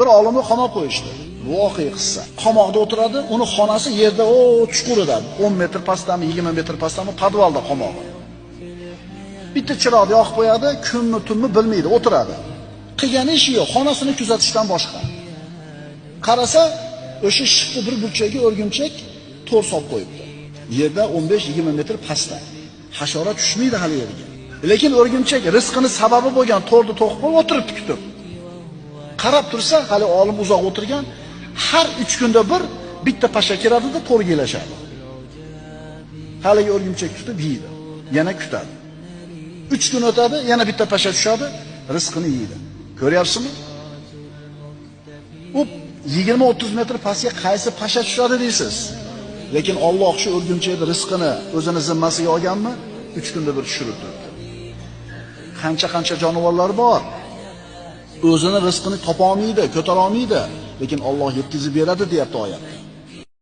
Bir olimni qamab qo'yishdi. Bu voqea qissa. Qamoqda o'tiradi, uni xonasi yerda chuqurida, 10 metr pastdami, 20 metr pastdami, podvalda qamog'i. Bitta chiroqni yoqib qo'yadi, kunmi, tunmi bilmaydi, o'tiradi. Qilgan ishi yo'q, xonasini kuzatishdan boshqa. Qarasa, o'sha shiftni bir burchagiga o'rgimchak to'r solib qo'yibdi. Yerda 15-20 metr pastda. Hasharot tushmaydi hali yerga. Lekin o'rgimchak rizqini sababi bo'lgan to'rni to'qib qo'yib o'tiribdi kutib. Qarab tursa, hali olim uzoq o'tirgan, har 3 kunda bir bitta pasha kiradi-da to'rga ilashadi. Haligi o'rgimchak tutib yeydi, yana kutadi. 3 kun o'tadi, yana bitta pasha tushadi, rizqini yeydi. Ko'ryapsizmi? U 20-30 metr pastga qaysi pasha tushadi deysiz. Lekin Alloh shu o'rgimchakning rizqini o'zini zimmasiga olganmi? 3 kunda bir tushirib turibdi. Qancha jonivorlar bor. O'zini rizqini topa olmaydi, ko'tara olmaydi, lekin Alloh yetkazib beradi, deyapti oyatda.